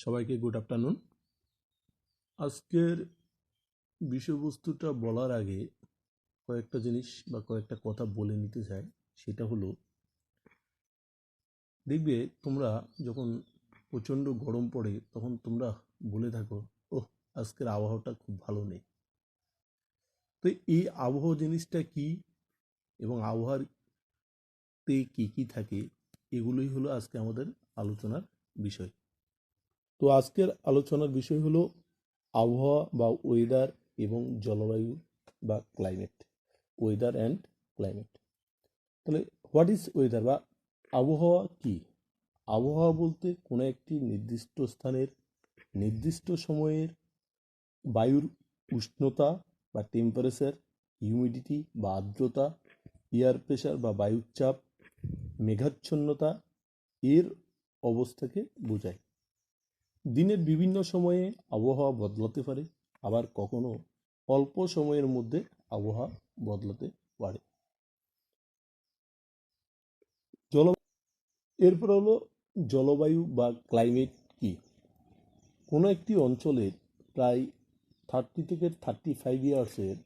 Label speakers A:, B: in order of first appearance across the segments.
A: সবাইকে good afternoon. আজকের বিষয়বস্তুটা বলার আগে কয়েকটা জিনিস বা কয়েকটা কথা বলে নিতে চাই। সেটা হলো, দেখবে তোমরা যখন প্রচণ্ড গরম পড়ে তখন তোমরা বলে থাকো, ওহ আজকের আবহাওয়াটা খুব ভালো নেই। তো এই আবহাওয়া জিনিসটা কি এবং আবহাওয়াতে কি কি থাকে, এগুলোই হলো আজকে আমাদের আলোচনার বিষয়। তো আজকের আলোচনার বিষয় হলো আবহাওয়া বা ওয়েদার এবং জলবায়ু বা ক্লাইমেট, ওয়েদার অ্যান্ড ক্লাইমেট। তাহলে হোয়াট ইজ ওয়েদার বা আবহাওয়া কি? আবহাওয়া বলতে কোনো একটি নির্দিষ্ট স্থানের নির্দিষ্ট সময়ের বায়ুর উষ্ণতা বা টেম্পারেচার, হিউমিডিটি বা আর্দ্রতা, এয়ার প্রেশার বা বায়ুর চাপ, মেঘাচ্ছন্নতা এর অবস্থাকে বোঝায়। দিনের বিভিন্ন সময়ে আবহাওয়া বদলাতে পারে, আবার কখনো অল্প সময়ের মধ্যে আবহাওয়া বদলাতে পারে। জল এরপর হলো জলবায়ু বা ক্লাইমেট কি? কোনো একটি অঞ্চলের প্রায় 30 থেকে 35 ইয়ার্সের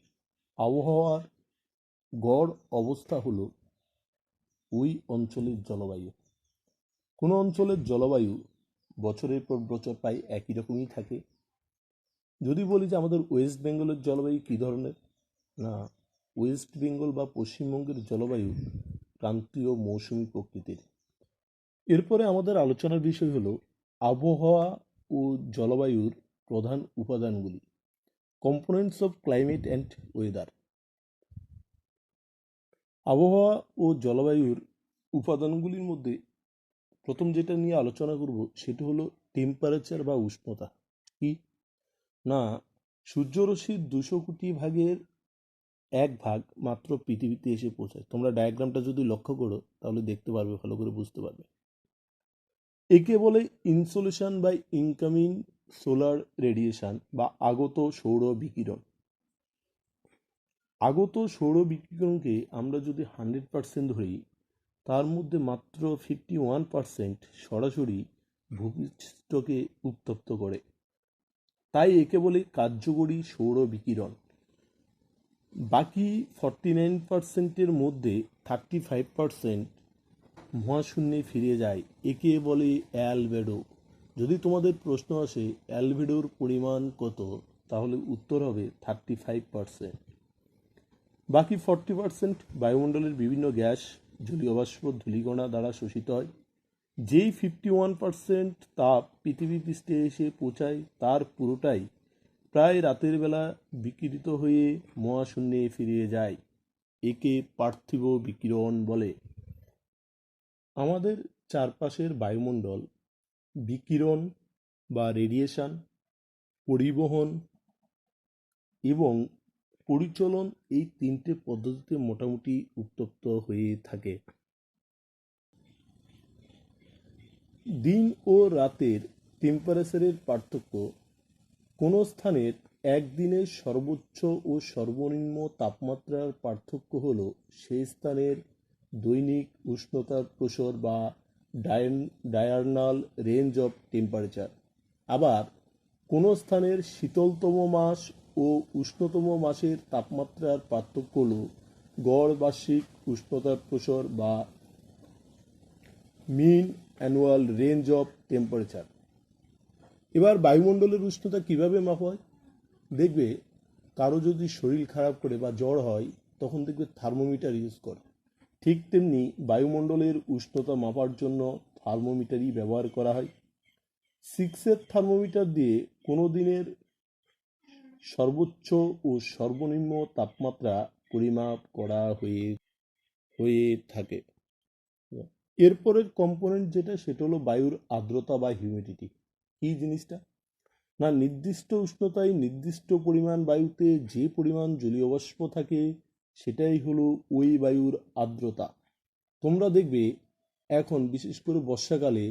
A: আবহাওয়ার গড় অবস্থা হলো ওই অঞ্চলের জলবায়ু। কোনো অঞ্চলের জলবায়ু বছরের পর বছর প্রায় একই রকমই থাকে। যদি বলি যে আমাদের ওয়েস্ট বেঙ্গলের জলবায়ু কী ধরনের, না, ওয়েস্ট বেঙ্গল বা পশ্চিমবঙ্গের জলবায়ু ক্রান্তীয় মৌসুমী প্রকৃতির। এরপরে আমাদের আলোচনার বিষয় হলো আবহাওয়া ও জলবায়ুর প্রধান উপাদানগুলি, components of climate and weather. আবহাওয়া ও জলবায়ুর উপাদানগুলির মধ্যে প্রথম যেটা নিয়ে আলোচনা করব সেটা হলো টেম্পারেচার বা উষ্ণতা। কি না, সূর্যরশ্মির 200 কোটি ভাগের 1 ভাগ মাত্র পৃথিবীতে এসে পৌঁছায়। তোমরা ডায়াগ্রামটা যদি লক্ষ্য করো তাহলে দেখতে পারবে, ভালো করে বুঝতে পারবে। একে বলে ইনসোলেশন বা ইনকামিং সোলার রেডিয়েশন বা আগত সৌর বিকিরণ। আগত সৌর বিকিরণকে আমরা যদি 100% ধরি, তার মধ্যে মাত্র 51% সরাসরি ভূপৃষ্ঠকে উত্তপ্ত করে, তাই একে বলে কার্যকরী সৌর বিকিরণ। বাকি 49%-এর মধ্যে 35% মহাশূন্যে ফিরে যায়, একে বলে অ্যালবেডো। যদি তোমাদের প্রশ্ন আসে অ্যালবেডোর পরিমাণ কত, তাহলে উত্তর হবে 35%। বাকি 40% বায়ুমণ্ডলের বিভিন্ন গ্যাস, জলীয় বাষ্প, ধূলিকণা দ্বারা শোষিত হয়। যেই 51% তাপ পৃথিবী পৃষ্ঠে এসে পৌঁছায় তার পুরোটাই প্রায় রাতের বেলা বিকিরিত হয়ে মহাশূন্যে ফিরে যায়, একে পার্থিব বিকিরণ বলে। আমাদের চারপাশের বায়ুমণ্ডল বিকিরণ বা রেডিয়েশন, পরিবহন এবং পরিচলন, এই 3টে পদ্ধতিতে মোটামুটি উত্তপ্ত হয়ে থাকে। দিন ও রাতের টেম্পারেচারের পার্থক্য। কোনো স্থানের একদিনের সর্বোচ্চ ও সর্বনিম্ন তাপমাত্রার পার্থক্য হল সেই স্থানের দৈনিক উষ্ণতার প্রসর বা ডায়ারনাল রেঞ্জ অফ টেম্পারেচার। আবার কোনো স্থানের শীতলতম মাস ও উষ্ণতম মাসের তাপমাত্রার পার্থক্য হল গড় বার্ষিক উষ্ণতার প্রসর বা মিন অ্যানুয়াল রেঞ্জ অফ টেম্পারেচার। এবার বায়ুমণ্ডলের উষ্ণতা কিভাবে মাপা হয়? দেখবে কারো যদি শরীর খারাপ করে বা জ্বর হয় তখন দেখবে থার্মোমিটার ইউজ করে। ঠিক তেমনি বায়ুমণ্ডলের উষ্ণতা মাপার জন্য থার্মোমিটারই ব্যবহার করা হয়। 6-এর থার্মোমিটার দিয়ে কোনো দিনের সর্বোচ্চ ও সর্বনিম্ন তাপমাত্রা পরিমাপ করা হয়ে থাকে। এরপরের কম্পোনেন্ট যেটা, সেটা হলো বায়ুর আর্দ্রতা বা হিউমিডিটি। কি জিনিসটা, না, নির্দিষ্ট উষ্ণতায় নির্দিষ্ট পরিমাণ বায়ুতে যে পরিমাণ জলীয় বাষ্প থাকে সেটাই হলো ওই বায়ুর আর্দ্রতা। তোমরা দেখবে এখন বিশেষ করে বর্ষাকালে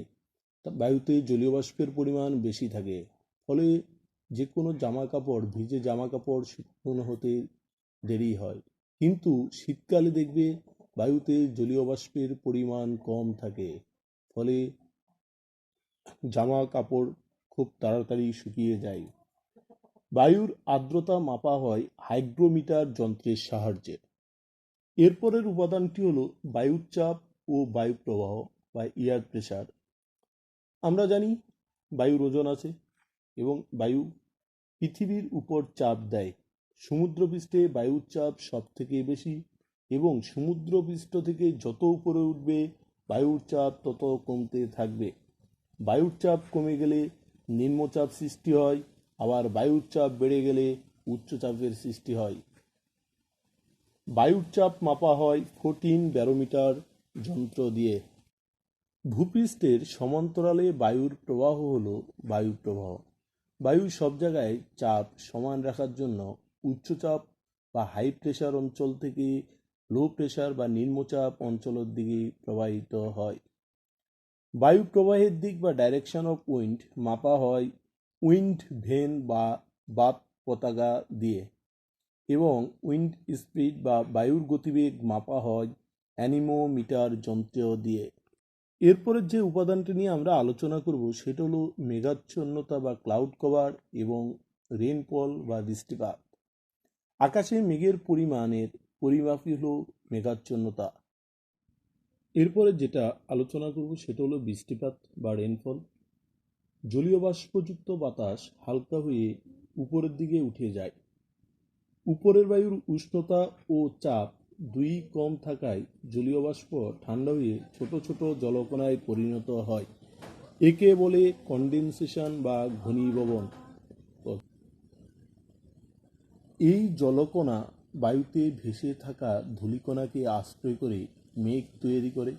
A: বায়ুতে জলীয় বাষ্পের পরিমাণ বেশি থাকে, ফলে যে কোনো জামা কাপড়, ভিজে জামা কাপড় শুকনো হতে দেরি হয়। কিন্তু শীতকালে দেখবে বায়ুতে জলীয় বাষ্পের পরিমাণ কম থাকে, ফলে জামা কাপড় খুব তাড়াতাড়ি শুকিয়ে যায়। বায়ুর আর্দ্রতা মাপা হয় হাইগ্রোমিটার যন্ত্রের সাহায্যে। এরপরের উপাদানটি হলো বায়ুর চাপ ও বায়ু প্রবাহ বা এয়ার প্রেসার। আমরা জানি বায়ুর ওজন আছে এবং বায়ু পৃথিবীর উপর চাপ দেয়। সমুদ্রপৃষ্ঠে বায়ুর চাপ সব থেকে বেশি এবং সমুদ্রপৃষ্ঠ থেকে যত উপরে উঠবে বায়ুর চাপ তত কমতে থাকবে। বায়ুর চাপ কমে গেলে নিম্নচাপ সৃষ্টি হয়, আবার বায়ুর চাপ বেড়ে গেলে উচ্চচাপের সৃষ্টি হয়। বায়ুর চাপ মাপা হয় 14 ব্যারোমিটার যন্ত্র দিয়ে। ভূপৃষ্ঠের সমান্তরালে বায়ুর প্রবাহ হলো বায়ু প্রবাহ। বায়ু সব জায়গায় চাপ সমান রাখার জন্য উচ্চচাপ বা হাই প্রেশার অঞ্চল থেকে লো প্রেশার বা নিম্নচাপ অঞ্চলের দিকে প্রবাহিত হয়। বায়ু প্রবাহের দিক বা ডাইরেকশন অফ উইন্ড মাপা হয় উইন্ড ভেন বা বাত পতাকা দিয়ে এবং উইন্ড স্পিড বা বায়ুর গতিবেগ মাপা হয় অ্যানিমোমিটার যন্ত্র দিয়ে। এরপরের যে উপাদানটি নিয়ে আমরা আলোচনা করব সেটা হলো মেঘাচ্ছন্নতা বা ক্লাউড কভার এবং রেনফল বা বৃষ্টিপাত। আকাশে মেঘের পরিমাণের পরিমাপই হলো মেঘাচ্ছন্নতা। এরপরে যেটা আলোচনা করব সেটা হলো বৃষ্টিপাত বা রেনফল। জলীয় বাষ্পযুক্ত বাতাস হালকা হয়ে উপরের দিকে উঠে যায়। উপরের বায়ুর উষ্ণতা ও চাপ দুই কম থাকায় জলীয় বাষ্প ঠান্ডা হয়ে ছোট ছোট জলকণায় পরিণত হয়। একে বলে কনডেনসেশন বা ঘনীভবন। এই জলকণা বায়ুতে ভেসে থাকা ধূলিকণাকে আশ্রয় করে মেঘ তৈরি করে।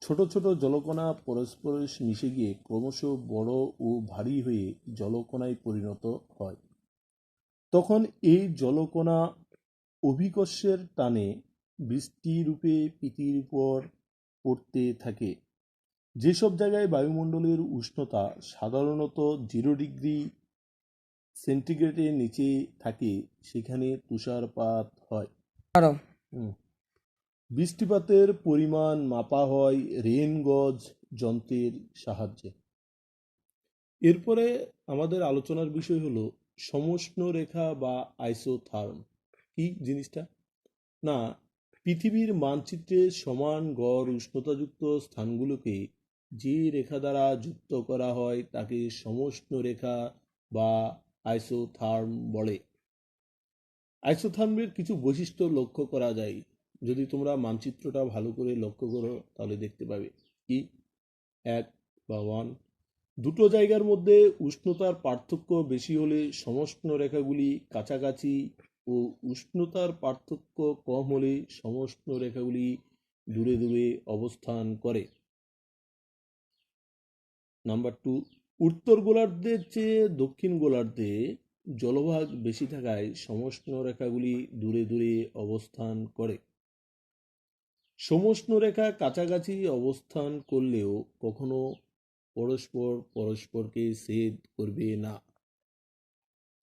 A: ছোট ছোট জলকণা পরস্পর মিশে গিয়ে ক্রমশ বড় ও ভারী হয়ে জলকণায় পরিণত হয়। তখন এই জলকণা অভিকর্ষের টানে বৃষ্টিরূপে পৃথিবীর উপর পড়তে থাকে। যেসব জায়গায় বায়ুমণ্ডলের উষ্ণতা সাধারণত 0 ডিগ্রি সেন্টিগ্রেডের নিচে থাকে সেখানে তুষারপাত হয়। বৃষ্টিপাতের পরিমাণ মাপা হয় রেন গজ যন্ত্রের সাহায্যে। এরপরে আমাদের আলোচনার বিষয় হলো সমষ্ণ রেখা বা আইসোথার্ম। কি জিনিসটা? না, পৃথিবীর মানচিত্রে সমান গড় উষ্ণতাযুক্ত স্থানগুলোকে যে রেখা দ্বারা যুক্ত করা হয় তাকে সমষ্ণ রেখা বা আইসোথার্ম বলে। আইসোথার্মের কিছু বৈশিষ্ট্য লক্ষ্য করা যায়। যদি তোমরা মানচিত্রটা ভালো করে লক্ষ্য করো তাহলে দেখতে পাবে কি 1 বা 1 দুটো জায়গার মধ্যে উষ্ণতার পার্থক্য বেশি হলে সমষ্ণ রেখাগুলি কাছাকাছি ও উষ্ণতার পার্থক্য কম হলে সমষ্ণ রেখাগুলি দূরে দূরে অবস্থান করে। নাম্বার 2, উত্তর গোলার্ধের চেয়ে দক্ষিণ গোলার্ধে জলভাগ বেশি থাকায় সমষ্ণ রেখাগুলি দূরে দূরে অবস্থান করে। সমষ্ণ রেখা কাছাকাছি অবস্থান করলেও কখনো পরস্পরকে ছেদ করবে না।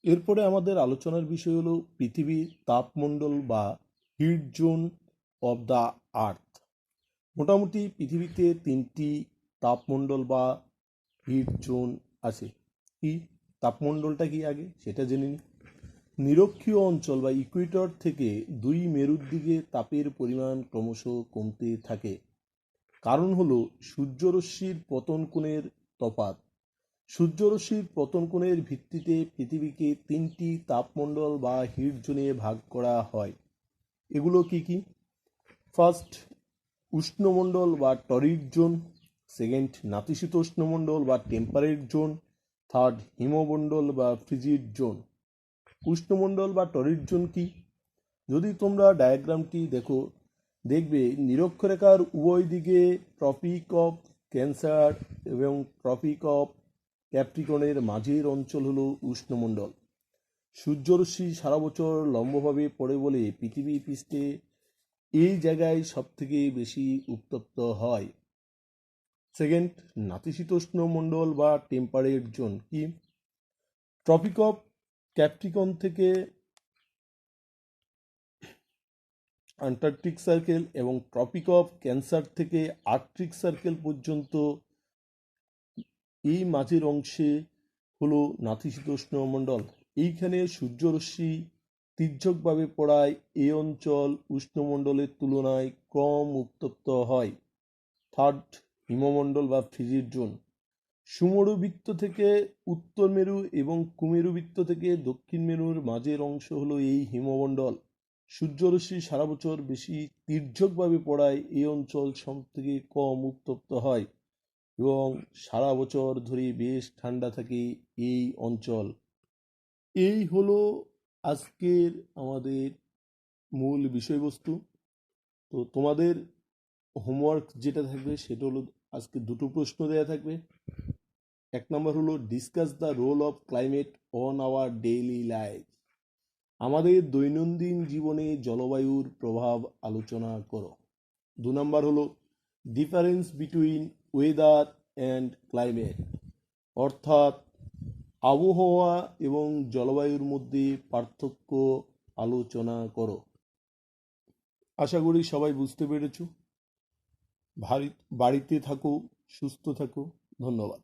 A: এরপরে আমাদের আলোচনার বিষয় হলো পৃথিবীর তাপমণ্ডল বা heat zone of the earth. মোটামুটি পৃথিবীতে 3টি তাপমণ্ডল বা হিট জোন আছে। কি তাপমণ্ডলটা কি আগে সেটা জেনে নিই। নিরক্ষীয় অঞ্চল বা ইকুয়েটর থেকে 2 মেরুর দিকে তাপের পরিমাণ ক্রমশ কমতে থাকে। কারণ হলো সূর্যরশ্মির পতন কোণের তফাৎ। সূর্যরশ্মির পতন কোণের ভিত্তিতে পৃথিবীকে 3টি তাপমণ্ডল বা হিট জোনে ভাগ করা হয়। এগুলো কি কি? ফার্স্ট, উষ্ণমণ্ডল বা টরিড জোন। সেকেন্ড, নাতিশীতোষ্ণমণ্ডল বা টেম্পারেট জোন। থার্ড, হিমমণ্ডল বা ফ্রিজিড জোন। উষ্ণমণ্ডল বা টরিড জোন কি? যদি তোমরা ডায়াগ্রামটি দেখো দেখবে নিরক্ষরেখার উভয় দিকে ট্রপিক অফ ক্যান্সার এবং ট্রপিক অফ ক্যাপ্রিকনের মাঝের অঞ্চল হলো উষ্ণমণ্ডল। সূর্যরশ্মি সারা বছর লম্বভাবে পড়ে বলে পৃথিবী পৃষ্ঠে এই জায়গায় সব থেকে বেশি উত্তপ্ত হয়। সেকেন্ড, নাতিশীতোষ্ণ মণ্ডল বা টেম্পারেট জোন কি? ট্রপিক অফ ক্যাপ্রিকন থেকে আন্টার্কটিক সার্কেল এবং ট্রপিক অফ ক্যান্সার থেকে আর্কটিক সার্কেল পর্যন্ত এই মাঝের অংশে হলো নাতিশীতোষ্ণ মণ্ডল। এইখানে সূর্যরশ্মি তীর্যকভাবে পড়ায় এই অঞ্চল উষ্ণমণ্ডলের তুলনায় কম উত্তপ্ত হয়। থার্ড, হিমমণ্ডল বা ফ্রিজিড জোন। সুমেরু বৃত্ত থেকে উত্তর মেরু এবং কুমেরু বৃত্ত থেকে দক্ষিণ মেরুর মাঝের অংশ হলো এই হিমমণ্ডল। সূর্যরশ্মি সারা বছর বেশি তীর্যকভাবে পড়ায় এই অঞ্চল সব থেকে কম উত্তপ্ত হয় এবং সারা বছর ধরে বেশ ঠান্ডা থাকে এই অঞ্চল। এই হলো আজকের আমাদের মূল বিষয়বস্তু। তো তোমাদের হোমওয়ার্ক যেটা থাকবে সেটা হলো আজকে দুটো প্রশ্ন দেয়া থাকবে। এক নম্বর হলো discuss the role of climate on our daily life. আমাদের দৈনন্দিন জীবনে জলবায়ুর প্রভাব আলোচনা করো। 2 নম্বর হলো difference between weather and climate, অর্থাৎ আবহাওয়া এবং জলবায়ুর মধ্যে পার্থক্য আলোচনা করো। আশা করি সবাই বুঝতে পেরেছো। বাড়িতে থাকো, সুস্থ থাকো। ধন্যবাদ।